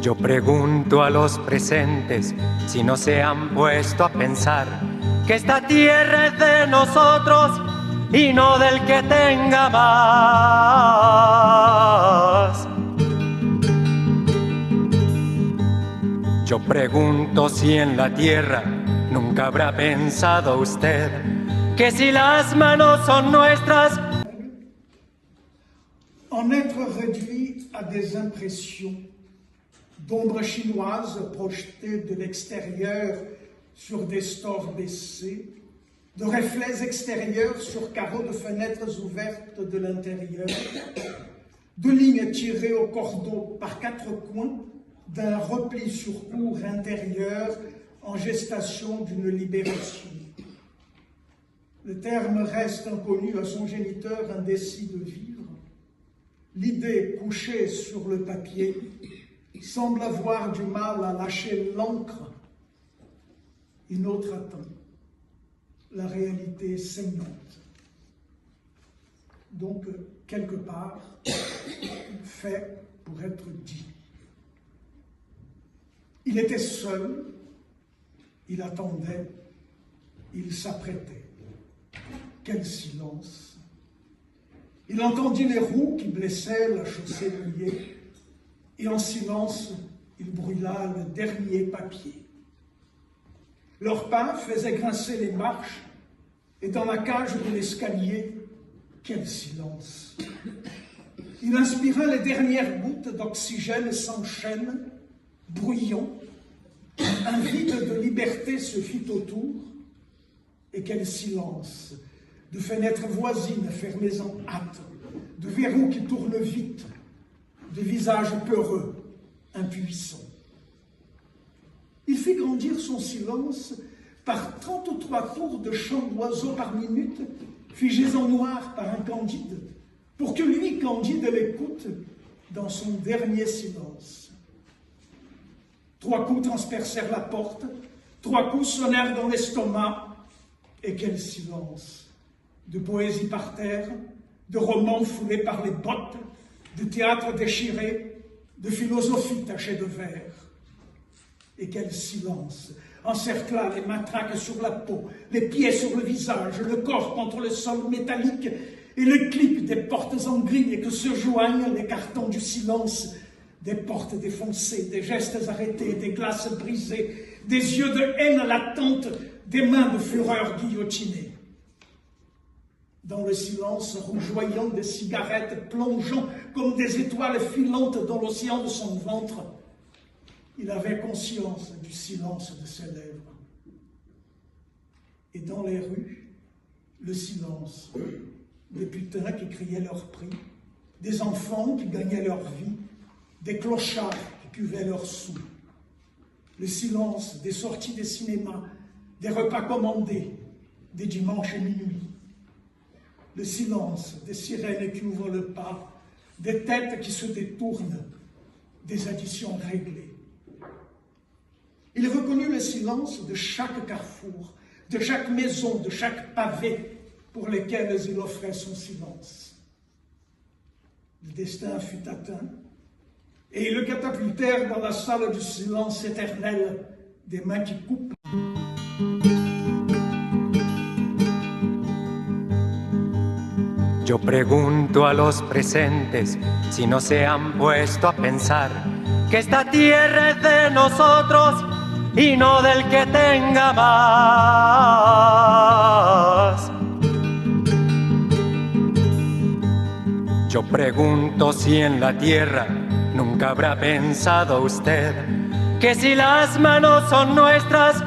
Yo pregunto a los presentes si no se han puesto a pensar que esta tierra es de nosotros y no del que tenga más. Yo pregunto si en la tierra nunca habrá pensado usted que si las manos son nuestras. En être réduit à des impressions d'ombres chinoises projetées de l'extérieur sur des stores baissés, de reflets extérieurs sur carreaux de fenêtres ouvertes de l'intérieur, de lignes tirées au cordeau par quatre coins d'un repli sur cour intérieur en gestation d'une libération. Le terme reste inconnu à son géniteur indécis de vivre. L'idée couchée sur le papier semble avoir du mal à lâcher l'encre. Une autre attend, la réalité saignante. Donc, quelque part, fait pour être dit. Il était seul, il attendait, il s'apprêtait. Quel silence! Il entendit les roues qui blessaient la chaussée mouillée, et en silence, il brûla le dernier papier. Leurs pas faisaient grincer les marches, et dans la cage de l'escalier, quel silence! Il inspira les dernières gouttes d'oxygène sans chaîne, bruyant. Un vide de liberté se fit autour, et quel silence! De fenêtres voisines fermées en hâte, de verrous qui tournent vite, de visages peureux, impuissants. Il fit grandir son silence par 33 tours de chants d'oiseaux par minute, figés en noir par un Candide, pour que lui, Candide, l'écoute dans son dernier silence. 3 coups transpercèrent la porte, 3 coups sonnèrent dans l'estomac, et quel silence! De poésie par terre, de romans foulés par les bottes, de théâtre déchiré, de philosophie tachée de verre. Et quel silence encercla les matraques sur la peau, les pieds sur le visage, le corps contre le sol métallique et le clip des portes en grille que se joignent les cartons du silence, des portes défoncées, des gestes arrêtés, des glaces brisées, des yeux de haine latente, des mains de fureur guillotinées. Dans le silence rougeoyant des cigarettes plongeant comme des étoiles filantes dans l'océan de son ventre, il avait conscience du silence de ses lèvres. Et dans les rues, le silence, des putains qui criaient leur prix, des enfants qui gagnaient leur vie, des clochards qui cuvaient leurs sous. Le silence des sorties des cinémas, des repas commandés, des dimanches et minuit. Le silence des sirènes qui ouvrent le pas, des têtes qui se détournent, des additions réglées. Il reconnut le silence de chaque carrefour, de chaque maison, de chaque pavé pour lesquels il offrait son silence. Le destin fut atteint, et ils le catapultèrent dans la salle du silence éternel des mains qui coupent. Yo pregunto a los presentes si no se han puesto a pensar que esta tierra es de nosotros y no del que tenga más. Yo pregunto si en la tierra nunca habrá pensado usted que si las manos son nuestras